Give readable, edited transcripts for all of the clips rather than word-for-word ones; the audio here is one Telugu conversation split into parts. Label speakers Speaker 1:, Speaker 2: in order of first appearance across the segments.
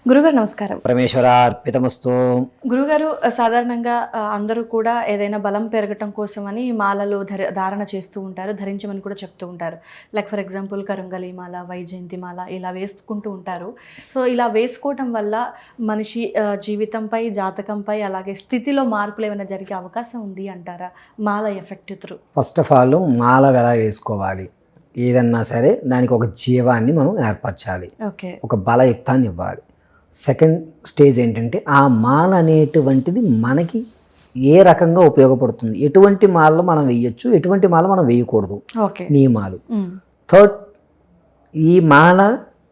Speaker 1: గురుగారు నమస్కారం.
Speaker 2: పరమేశ్వరార్పితమస్తు.
Speaker 1: గురుగారు సాధారణంగా అందరూ కూడా ఏదైనా బలం పెరగటం కోసమని మాలలు ధారణ చేస్తూ ఉంటారు, ధరించమని కూడా చెప్తూ ఉంటారు. లైక్ ఫర్ ఎగ్జాంపుల్ కరుంగలి మాల, వైజయంతి మాల ఇలా వేసుకుంటూ ఉంటారు. సో ఇలా వేసుకోవటం వల్ల మనిషి జీవితంపై, జాతకంపై, అలాగే స్థితిలో మార్పులు ఏమైనా జరిగే అవకాశం ఉంది అంటారా మాల effect through?
Speaker 2: First of all మాల ఎలా వేసుకోవాలి, ఏదన్నా సరే దానికి ఒక జీవాన్ని మనం ఏర్పరచాలి,
Speaker 1: ఓకే,
Speaker 2: ఒక బలయుక్తాన్ని ఇవ్వాలి. సెకండ్ స్టేజ్ ఏంటంటే ఆ మాల అనేటువంటిది మనకి ఏ రకంగా ఉపయోగపడుతుంది, ఎటువంటి మాలలో మనం వేయచ్చు, ఎటువంటి మాల మనం వేయకూడదు,
Speaker 1: ఓకే,
Speaker 2: నియమాలు. థర్డ్, ఈ మాల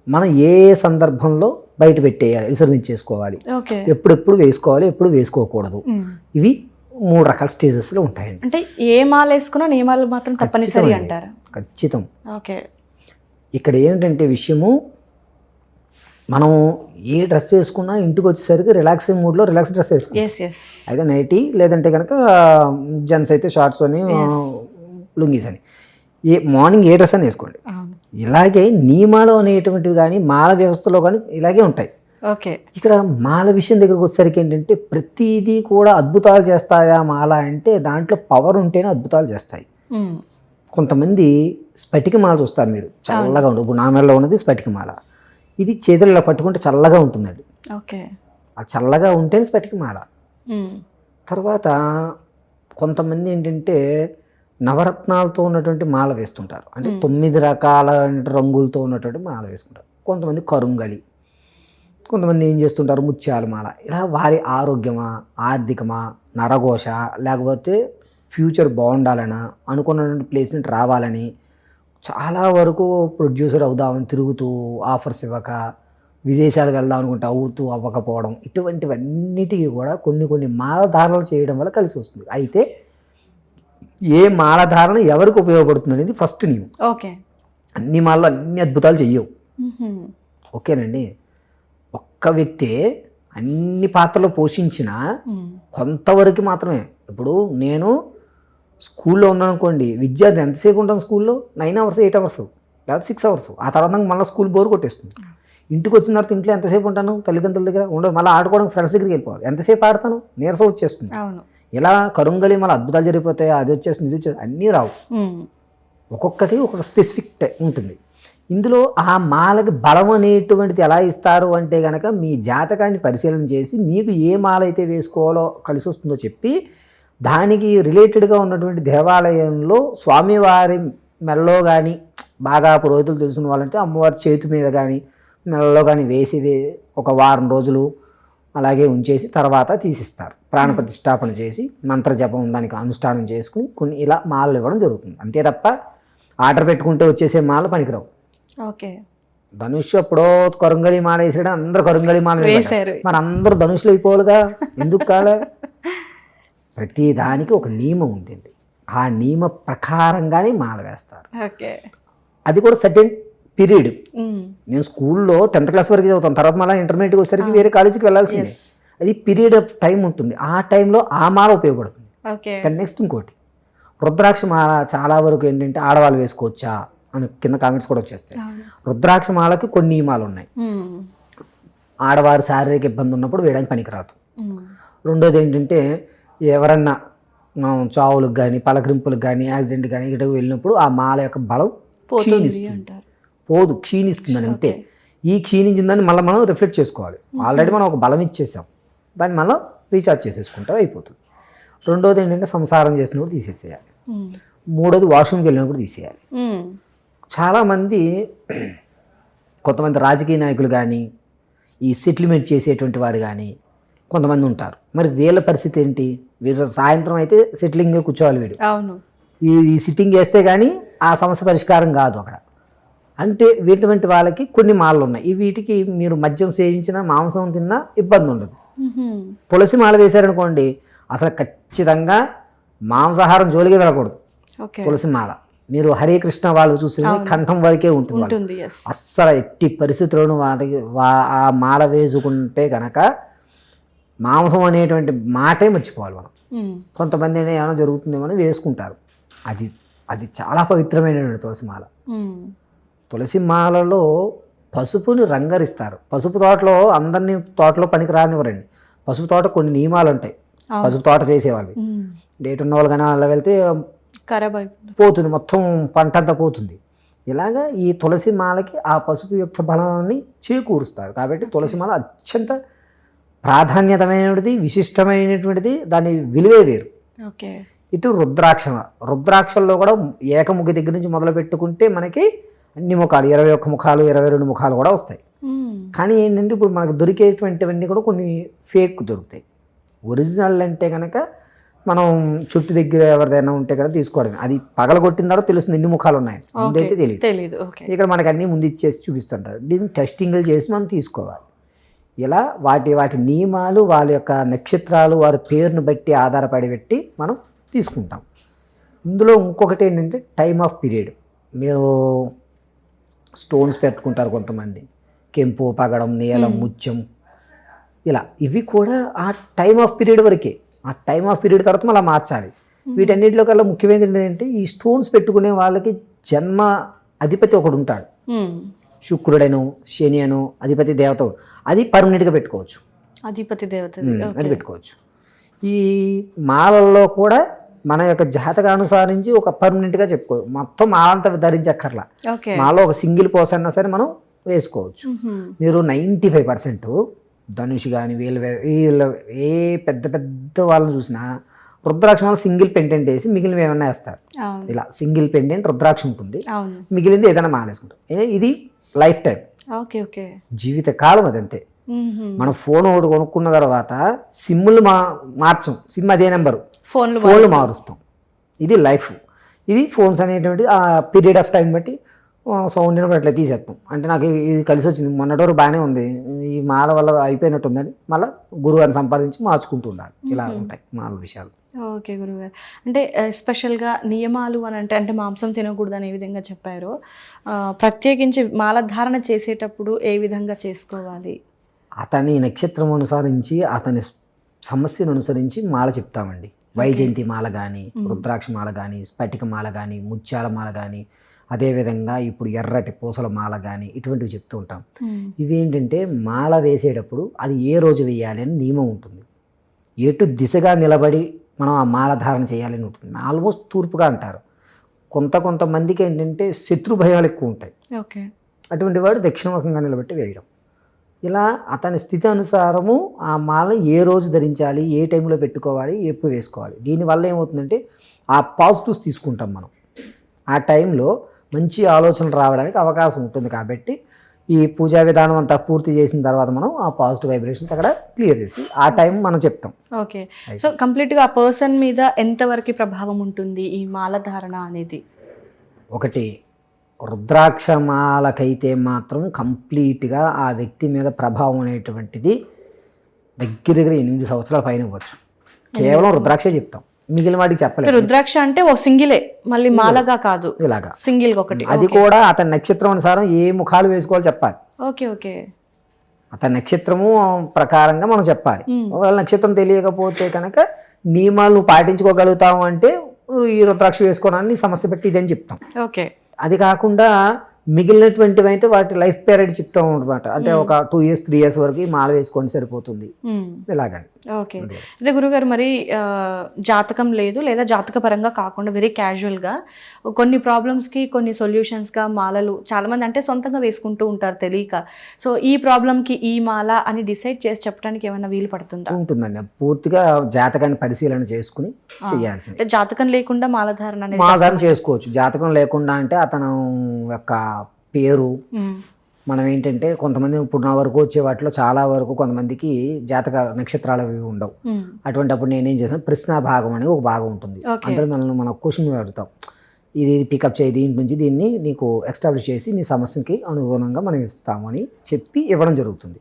Speaker 2: మనం ఏ సందర్భంలో బయట పెట్టేయాలి, విసర్జించేసుకోవాలి, ఎప్పుడెప్పుడు వేసుకోవాలి, ఎప్పుడు వేసుకోకూడదు. ఇవి 3 రకాల స్టేజెస్లో ఉంటాయండి.
Speaker 1: అంటే ఏ మాల వేసుకున్నా నియమాలు మాత్రం తప్పనిసరి అంటారా?
Speaker 2: ఖచ్చితం.
Speaker 1: ఓకే.
Speaker 2: ఇక్కడ ఏంటంటే విషయము, మనం ఏ డ్రెస్ వేసుకున్నా ఇంటికి వచ్చేసరికి రిలాక్సింగ్ మూడ్లో రిలాక్స్ డ్రెస్ వేసుకుంటాం. అయితే నైటీ, లేదంటే కనుక జెంట్స్ అయితే షార్ట్స్ అని, లుంగీస్ అని, మార్నింగ్ ఏ డ్రెస్ అని వేసుకోండి. ఇలాగే నియమాలు అనేటువంటివి కానీ మాల వ్యవస్థలో కానీ ఇలాగే ఉంటాయి.
Speaker 1: ఓకే. ఇక్కడ
Speaker 2: మాల విషయం దగ్గరకు వచ్చేసరికి ఏంటంటే ప్రతిదీ కూడా అద్భుతాలు చేస్తాయా మాల అంటే, దాంట్లో పవర్ ఉంటేనే అద్భుతాలు చేస్తాయి. కొంతమంది స్ఫటిక మాల చూస్తారు మీరు, చల్లగా ఉంటుంది. ఇప్పుడు నా మెడలో ఉన్నది స్ఫటిక మాల. ఇది చేతుల్లో పట్టుకుంటే చల్లగా ఉంటుందండి.
Speaker 1: ఓకే.
Speaker 2: ఆ చల్లగా ఉంటేనే స్ఫటిక మాల. తర్వాత కొంతమంది ఏంటంటే నవరత్నాలతో ఉన్నటువంటి మాల వేస్తుంటారు, అంటే 9 రకాల రంగులతో ఉన్నటువంటి మాల వేసుకుంటారు. కొంతమంది కరుంగలి, కొంతమంది ఏం చేస్తుంటారు ముత్యాల మాల. ఇలా వారి ఆరోగ్యమా, ఆర్థికమా, నరఘోష, లేకపోతే ఫ్యూచర్ బాగుండాలనా, అనుకున్నటువంటి ప్లేస్మెంట్ రావాలని చాలా వరకు ప్రొడ్యూసర్ అవుదామని తిరుగుతూ ఆఫర్స్ ఇవ్వక, విదేశాలు వెళ్దాం అనుకుంటే అవుతూ అవ్వకపోవడం, ఇటువంటివన్నిటికీ కూడా కొన్ని మాలధారణలు చేయడం వల్ల కలిసి వస్తుంది. అయితే ఏ మాలధారణ ఎవరికి ఉపయోగపడుతుంది అనేది ఫస్ట్ నియమం.
Speaker 1: ఓకే.
Speaker 2: అన్ని మాలలో అన్ని అద్భుతాలు చెయ్యవు. ఓకేనండి. ఒక్క వ్యక్తి అన్ని పాత్రలు పోషించిన కొంతవరకు మాత్రమే. ఇప్పుడు నేను స్కూల్లో ఉన్నాను అనుకోండి, విద్యార్థి ఎంతసేపు ఉంటాను స్కూల్లో? 9 అవర్స్, 8 అవర్స్, లేకపోతే 6 అవర్స్. ఆ తర్వాత మళ్ళీ స్కూల్ బోర్ కొట్టేస్తుంది. ఇంటికి వచ్చిన తర్వాత ఇంట్లో ఎంతసేపు ఉంటాను? తల్లిదండ్రుల దగ్గర ఉండదు, మళ్ళీ ఆడుకోవడానికి ఫ్రెండ్స్ దగ్గరికి వెళ్ళిపోవాలి. ఎంతసేపు ఆడతాను? నీరసం వచ్చేస్తుంది. ఇలా కరుంగలి మళ్ళీ అద్భుతాలు జరిగిపోతాయి, అది వచ్చేస్తుంది, ఇది వచ్చేస్తుంది, అన్నీ రావు. ఒక్కొక్కటి ఒక్కొక్క స్పెసిఫిక్ ఉంటుంది. ఇందులో ఆ మాలకి బలం అనేటువంటిది ఎలా ఇస్తారు అంటే కనుక, మీ జాతకాన్ని పరిశీలన చేసి మీకు ఏ మాల అయితే వేసుకోవాలో కలిసి వస్తుందో చెప్పి, దానికి రిలేటెడ్గా ఉన్నటువంటి దేవాలయంలో స్వామివారి మెడలో కానీ, బాగా పురోహితులు తెలుసుకున్న వాళ్ళంటే అమ్మవారి చేతి మీద కానీ మెడలో కానీ వేసి ఒక వారం రోజులు అలాగే ఉంచేసి తర్వాత తీసిస్తారు. ప్రాణప్రతిష్ఠాపన చేసి మంత్రజపం దానికి అనుష్ఠానం చేసుకుని కొన్ని ఇలా మాలలు ఇవ్వడం జరుగుతుంది. అంతే తప్ప ఆర్డర్ పెట్టుకుంటే వచ్చేసే మాల పనికిరావు.
Speaker 1: ఓకే.
Speaker 2: ధనుష్ ఎప్పుడో కరుంగలి మాల వేసాడు, అందరూ కరుంగలి మాల వేసారు, మరి అందరూ ధనుషులు అయిపోవాలిగా, ఎందుకు కాలే? ప్రతి దానికి ఒక నియమం ఉంటుంది, ఆ నియమ ప్రకారంగానే మాల వేస్తారు. అది కూడా సర్టెన్ పీరియడ్. నేను స్కూల్లో 10th క్లాస్ వరకు చదువుతాను, తర్వాత మళ్ళీ ఇంటర్మీడియట్కి వచ్చేసరికి వేరే కాలేజీకి వెళ్ళాల్సిందే. అది పీరియడ్ ఆఫ్ టైం ఉంటుంది, ఆ టైంలో ఆ మాల ఉపయోగపడుతుంది. నెక్స్ట్ ఇంకోటి, రుద్రాక్ష మాల చాలా వరకు ఏంటంటే ఆడవాళ్ళు వేసుకోవచ్చా అని కింద కామెంట్స్ కూడా వచ్చేస్తాయి. రుద్రాక్ష మాలకి కొన్ని నియమాలు ఉన్నాయి. ఆడవారు శారీరక ఇబ్బంది ఉన్నప్పుడు వేయడానికి పనికిరాదు. రెండోది ఏంటంటే, ఎవరన్నా మనం చావులకు కానీ, పలకరింపులకు కానీ, యాక్సిడెంట్ కానీ ఇటు వెళ్ళినప్పుడు ఆ మాల యొక్క బలం క్షీణిస్తుందని. అంతే. ఈ క్షీణించిందని మళ్ళీ మనం రిఫ్లెక్ట్ చేసుకోవాలి. ఆల్రెడీ మనం ఒక బలం ఇచ్చేసాం, దాన్ని మళ్ళీ రీఛార్జ్ చేసేసుకుంటాం, అయిపోతుంది. రెండోది ఏంటంటే సంసారం చేసినప్పుడు తీసేసేయాలి. మూడోది వాష్రూమ్కి వెళ్ళినప్పుడు తీసేయాలి. చాలామంది కొంతమంది రాజకీయ నాయకులు కానీ, ఈ సెటిల్మెంట్ చేసేటువంటి వారు కానీ కొంతమంది ఉంటారు. మరి వీళ్ళ పరిస్థితి ఏంటి? వీళ్ళు సాయంత్రం అయితే సెటిలింగ్ కూర్చోవాలి, వీడు ఈ సిట్టింగ్ చేస్తే కానీ ఆ సమస్య పరిష్కారం కాదు అక్కడ. అంటే వీటి వాళ్ళకి కొన్ని మాలలు ఉన్నాయి. వీటికి మీరు మద్యం సేవించినా, మాంసం తిన్నా ఇబ్బంది ఉండదు. తులసి మాల వేశారనుకోండి, అసలు ఖచ్చితంగా మాంసాహారం జోలికి వెళ్ళకూడదు. తులసి మాల మీరు హరే కృష్ణ వాళ్ళు చూసి కంఠం వరకే ఉంటుంది. అస్సలు ఎట్టి పరిస్థితుల్లోనూ వాళ్ళకి ఆ మాల వేసుకుంటే కనుక మాంసం అనేటువంటి మాటే మర్చిపోవాలి మనం. కొంతమంది ఏమైనా జరుగుతుందేమో వేసుకుంటారు. అది చాలా పవిత్రమైనటువంటి తులసి మాల. తులసి మాలలో పసుపుని రంగరిస్తారు. పసుపు తోటలో అందరినీ తోటలో పనికి రానివ్వరండి. పసుపు తోట కొన్ని నియమాలు ఉంటాయి. పసుపు తోట చేసేవాళ్ళు డేట్ ఉన్న వాళ్ళు కానీ అలా వెళ్తే
Speaker 1: ఖరాబ్
Speaker 2: పోతుంది, మొత్తం పంట అంతా పోతుంది. ఇలాగా ఈ తులసి మాలకి ఆ పసుపు యొక్క బలాన్ని చేకూరుస్తారు. కాబట్టి తులసి మాల అత్యంత ప్రాధాన్యతమైనది, విశిష్టమైనటువంటిది, దాని విలువే వేరు.
Speaker 1: ఓకే.
Speaker 2: ఇటు రుద్రాక్షల్లో కూడా ఏకముఖి దగ్గర నుంచి మొదలు పెట్టుకుంటే మనకి అన్ని ముఖాలు 21 ముఖాలు 22 ముఖాలు కూడా వస్తాయి. కానీ ఏంటంటే ఇప్పుడు మనకు దొరికేటువంటివన్నీ కూడా కొన్ని ఫేక్ దొరుకుతాయి. ఒరిజినల్ అంటే కనుక మనం చుట్టు దగ్గర ఎవరిదైనా ఉంటే కనుక తీసుకోవడమే. అది పగలగొట్టిన తర్వాత తెలుస్తుంది ఎన్ని ముఖాలు ఉన్నాయి, ముందైతే తెలియదు. ఇక్కడ మనకి అన్నీ ముందు ఇచ్చేసి చూపిస్తుంటారు. దీన్ని టెస్టింగ్లు చేసి మనం తీసుకోవాలి. ఇలా వాటి నియమాలు, వాళ్ళ యొక్క నక్షత్రాలు, వారి పేరును బట్టి ఆధారపడి పెట్టి మనం తీసుకుంటాం. ఇందులో ఇంకొకటి ఏంటంటే టైమ్ ఆఫ్ పీరియడ్. మీరు స్టోన్స్ పెట్టుకుంటారు కొంతమంది, కెంపు, పగడం, నీలం, ముత్యం, ఇలా. ఇవి కూడా ఆ టైమ్ ఆఫ్ పీరియడ్ వరకే. ఆ టైమ్ ఆఫ్ పీరియడ్ తర్వాత మళ్ళీ మార్చాలి. వీటన్నిటిలో కల్లా ముఖ్యమైనది ఏంటంటే ఈ స్టోన్స్ పెట్టుకునే వాళ్ళకి జన్మ అధిపతి ఒకడు ఉంటాడు. శుక్రుడను, శని అను అధిపతి దేవత, అది పర్మనెంట్గా పెట్టుకోవచ్చు.
Speaker 1: అధిపతి దేవత
Speaker 2: అది పెట్టుకోవచ్చు. ఈ మాలల్లో కూడా మన యొక్క జాతకానుసారించి ఒక పర్మనెంట్గా చెప్పుకోవచ్చు. మొత్తం మాలంతా ధరించక్కర్లా. మాలో ఒక సింగిల్ పోస్ అయినా సరే మనం వేసుకోవచ్చు. మీరు 95% ధనుష్ కానీ వీళ్ళు ఏ పెద్ద పెద్ద వాళ్ళని చూసినా రుద్రాక్ష వల్ల సింగిల్ పెండెంట్ వేసి మిగిలినవి ఏమన్నా వేస్తారు. ఇలా సింగిల్ పెండెంట్ రుద్రాక్ష ఉంటుంది, మిగిలింది ఏదైనా మాలేసుకుంటాం. ఇది లైఫ్ టైం, జీవిత కాలం. అదంతే. మనం ఫోన్ ఒకటి కొనుక్కున్న తర్వాత సిమ్లు మార్చం, సిమ్ అదే నెంబరు, ఫోన్లు మారుస్తాం. ఇది లైఫ్. ఇది ఫోన్స్ అనేటువంటి ఆ పీరియడ్ ఆఫ్ టైం బట్టి సౌండ్ అట్లా తీసేస్తాం. అంటే నాకు ఇది కలిసి వచ్చింది, మొన్నటి వరకు బాగానే ఉంది, ఈ మాల వల్ల అయిపోయినట్టు ఉందని మళ్ళీ గురువారిని సంపాదించి మార్చుకుంటూ ఉండాలి. ఇలా ఉంటాయి మాల విషయాలు.
Speaker 1: ఓకే గురుగారు. అంటే స్పెషల్గా నియమాలు అని అంటే మాంసం తినకూడదు అని ఏ విధంగా చెప్పారో, ప్రత్యేకించి మాల ధారణ చేసేటప్పుడు ఏ విధంగా చేసుకోవాలి?
Speaker 2: అతని నక్షత్రం అనుసరించి, అతని సమస్యను అనుసరించి మాల చెప్తామండి. వైజయంతి మాల కానీ, రుద్రాక్ష మాల కానీ, స్ఫటిక మాల కానీ, ముత్యాల మాల కానీ, అదేవిధంగా ఇప్పుడు ఎర్రటి పూసల మాల కానీ, ఇటువంటివి చెప్తూ ఉంటాం. ఇవేంటంటే మాల వేసేటప్పుడు అది ఏ రోజు వేయాలి అని నియమం ఉంటుంది. ఎటు దిశగా నిలబడి మనం ఆ మాల ధారణ చేయాలని ఉంటుంది. ఆల్మోస్ట్ తూర్పుగా అంటారు. కొంతమందికి ఏంటంటే శత్రు భయాలు ఎక్కువ ఉంటాయి. అటువంటి వాడు దక్షిణముఖంగా నిలబెట్టి వేయడం. ఇలా అతని స్థితి అనుసారము ఆ మాల ఏ రోజు ధరించాలి, ఏ టైంలో పెట్టుకోవాలి, ఎప్పుడు వేసుకోవాలి. దీనివల్ల ఏమవుతుందంటే ఆ పాజిటివ్స్ తీసుకుంటాం మనం. ఆ టైంలో మంచి ఆలోచనలు రావడానికి అవకాశం ఉంటుంది. కాబట్టి ఈ పూజా విధానం అంతా పూర్తి చేసిన తర్వాత మనం ఆ పాజిటివ్ వైబ్రేషన్స్ అక్కడ క్లియర్ చేసి ఆ టైం మనం చెప్తాం.
Speaker 1: ఓకే. సో కంప్లీట్గా ఆ పర్సన్ మీద ఎంతవరకు ప్రభావం ఉంటుంది ఈ మాల ధారణ అనేది?
Speaker 2: ఒకటి, రుద్రాక్షమాలకైతే మాత్రం కంప్లీట్గా ఆ వ్యక్తి మీద ప్రభావం అనేటువంటిది దగ్గర 8 సంవత్సరాల పైన ఇవ్వచ్చు. కేవలం రుద్రాక్షే చెప్తాం, మిగిలిన వాటికి చెప్పలేదు.
Speaker 1: రుద్రాక్ష అంటే ఓ సింగిలే, మళ్ళీ మాలగా కాదు, ఇలాగా సింగిల్ ఒకటి.
Speaker 2: అది కూడా అతని నక్షత్రం అనుసారం ఏ ముఖాలు వేసుకోవాలో చెప్పాలి.
Speaker 1: ఓకే.
Speaker 2: అతని నక్షత్రము ప్రకారంగా మనం చెప్పాలి. ఒకవేళ నక్షత్రం తెలియకపోతే కనుక నియమాలు నువ్వు పాటించుకోగలుగుతావు అంటే ఈ రుద్రాక్ష వేసుకోవడానికి సమస్య పెట్టి ఇదని చెప్తాం.
Speaker 1: ఓకే.
Speaker 2: అది కాకుండా మిగిలినటువంటివి అయితే వాటి లైఫ్ పీరియడ్ చెప్తాం అనమాట. అంటే ఒక 2 years 3 years వరకు మాల వేసుకొని సరిపోతుంది ఇలాగని.
Speaker 1: ఓకే. అదే గురుగారు, మరి జాతకం లేదు లేదా జాతక పరంగా కాకుండా వెరీ క్యాజువల్గా కొన్ని ప్రాబ్లమ్స్కి కొన్ని సొల్యూషన్స్గా మాలలు చాలామంది అంటే సొంతంగా వేసుకుంటూ ఉంటారు తెలియక. సో ఈ ప్రాబ్లంకి ఈ మాల అని డిసైడ్ చేసి చెప్పడానికి ఏమైనా వీలు పడుతుందా?
Speaker 2: ఉంటుందండి. పూర్తిగా జాతకాన్ని పరిశీలన చేసుకుని చేయాల్సింది.
Speaker 1: అంటే జాతకం లేకుండా మాలధారణ అనేది
Speaker 2: మాలధారణ చేసుకోవచ్చు. జాతకం లేకుండా అంటే అతను యొక్క పేరు, మనం ఏంటంటే కొంతమంది ఇప్పుడు నా వరకు వచ్చే వాటిలో చాలా వరకు కొంతమందికి జాతక నక్షత్రాలు అవి ఉండవు. అటువంటిప్పుడు నేనేం చేస్తాను, ప్రశ్న భాగం అనేది ఒక భాగం ఉంటుంది. అందులో మనం క్వశ్చన్ అడుగుతాం, ఇది పికప్ చేయి, దీని నుంచి దీన్ని నీకు ఎస్టాబ్లిష్ చేసి నీ సమస్యకి అనుగుణంగా మనం ఇస్తాము అని చెప్పి ఇవ్వడం జరుగుతుంది.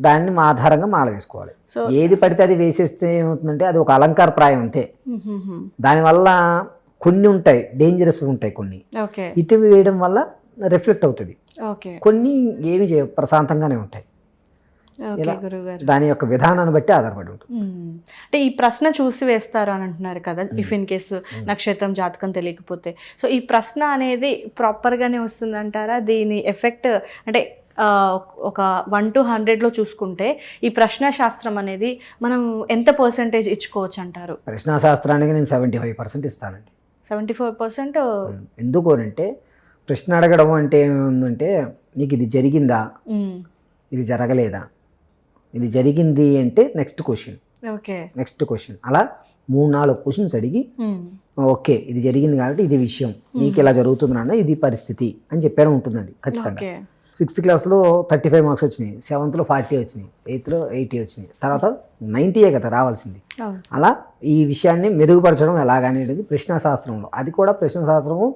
Speaker 2: దాన్ని మా ఆధారంగా మాల వేసుకోవాలి. ఏది పడితే అది వేసేస్తే ఏమవుతుందంటే అది ఒక అలంకార ప్రాయం అంతే. దానివల్ల కొన్ని ఉంటాయి, డేంజరస్ ఉంటాయి, కొన్ని ఇటు వేయడం వల్ల రిఫ్లెక్ట్ అవుతుంది, కొన్ని ఏమి ప్రశాంతంగానే ఉంటాయి. దాని యొక్క విధానాన్ని బట్టి ఆధారపడి ఉంటుంది.
Speaker 1: అంటే ఈ ప్రశ్న చూసి వేస్తారు అని అంటున్నారు కదా, ఇఫ్ ఇన్ కేసు నక్షత్రం జాతకం తెలియకపోతే. సో ఈ ప్రశ్న అనేది ప్రాపర్గానే వస్తుందంటారా? దీని ఎఫెక్ట్ అంటే ఒక 1 to 100లో చూసుకుంటే ఈ ప్రశ్నశాస్త్రం అనేది మనం ఎంత పర్సెంటేజ్ ఇచ్చుకోవచ్చు అంటారు?
Speaker 2: ప్రశ్నాశాస్త్రానికి నేను 75% ఇస్తానండి.
Speaker 1: 74%.
Speaker 2: ఎందుకు అంటే ప్రశ్న అడగడం అంటే ఏముందంటే నీకు ఇది జరిగిందా, ఇది జరగలేదా, ఇది జరిగింది అంటే next question,
Speaker 1: okay
Speaker 2: next question, అలా 3-4 క్వశ్చన్స్ అడిగి ఓకే ఇది జరిగింది కాబట్టి ఇది విషయం, నీకు ఇలా జరుగుతుంది నాన్న, ఇది పరిస్థితి అని చెప్పడం ఉంటుందండి ఖచ్చితంగా.
Speaker 1: ఓకే
Speaker 2: 6th క్లాస్లో 35 మార్క్స్ వచ్చినాయి, 7th 40 వచ్చినాయి, 8th 80 వచ్చినాయి, తర్వాత 90 కదా రావాల్సింది. అలా ఈ విషయాన్ని మెరుగుపరచడం ఎలాగనేది ప్రశ్నాశాస్త్రంలో, అది కూడా ప్రశ్నశాస్త్రము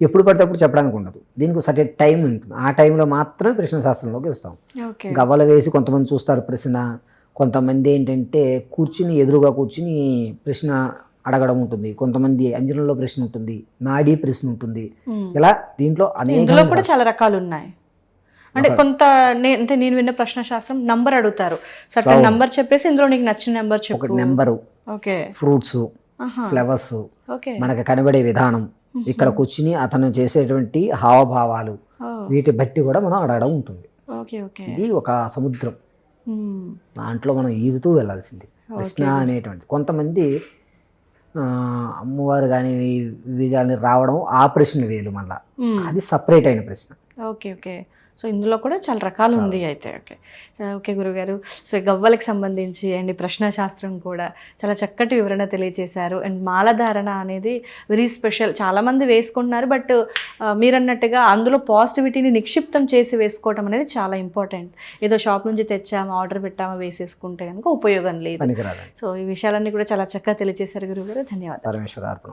Speaker 2: ఎప్పుడు పడితే అప్పుడు చెప్పడానికి ఉండదు, దీనికి సర్టెన్ టైం ఉంటుంది, ఆ టైంలో మాత్రమే ప్రశ్నశాస్త్రంలోకి ఇస్తాం.
Speaker 1: ఓకే
Speaker 2: గవ్వలు వేసి కొంతమంది చూస్తారు ప్రశ్న, కొంతమంది ఏంటంటే కూర్చుని ఎదురుగా కూర్చుని ప్రశ్న అడగడం ఉంటుంది, కొంతమంది అంజనంలో ప్రశ్న ఉంటుంది, నాడీ ప్రశ్న ఉంటుంది, ఇలా దీంట్లో
Speaker 1: ఇందులో
Speaker 2: అనేక
Speaker 1: కూడా చాలా రకాలు ఉన్నాయి. అంటే కొంత అంటే నేను విన్న ప్రశ్నశాస్త్రం నంబర్ అడుగుతారు, సర్టెన్ నంబర్ చెప్పేసి ఇందులో నీకు నచ్చిన నెంబర్ చెప్పు.
Speaker 2: ఒకటి number,
Speaker 1: okay
Speaker 2: fruits, flowers,
Speaker 1: okay
Speaker 2: మనకు కనబడే విధానం, ఇక్కడ కూర్చుని అతను చేసేటువంటి హావభావాలు, వీటి బట్టి కూడా మనం అడగడం ఉంటుంది.
Speaker 1: ఓకే ఓకే
Speaker 2: ఇది ఒక సముద్రం, దాంట్లో మనం ఈదుతూ వెళ్ళాల్సింది ప్రశ్న అనేటువంటి. కొంతమంది అమ్మవారు కానీ ఇవి కానీ రావడం ఆ ప్రశ్న వేలు, మళ్ళీ అది సపరేట్ అయిన ప్రశ్న.
Speaker 1: ఓకే ఓకే సో ఇందులో కూడా చాలా రకాలు ఉంది అయితే. ఓకే ఓకే గురుగారు, సో గవ్వలకు సంబంధించి అండ్ ప్రశ్నశాస్త్రం కూడా చాలా చక్కటి వివరణ తెలియజేశారు. అండ్ మాలధారణ అనేది వెరీ స్పెషల్, చాలామంది వేసుకుంటున్నారు, బట్ మీరన్నట్టుగా అందులో పాజిటివిటీని నిక్షిప్తం చేసి వేసుకోవటం అనేది చాలా ఇంపార్టెంట్. ఏదో షాప్ నుంచి తెచ్చామా, ఆర్డర్ పెట్టామా, వేసేసుకుంటే కనుక ఉపయోగం లేదు.
Speaker 2: పనికిరాదు.
Speaker 1: సో ఈ విషయాలన్నీ కూడా చాలా చక్కగా తెలియజేశారు గురుగారు, ధన్యవాదాలు.
Speaker 2: పరమేశ్వర అర్పణ.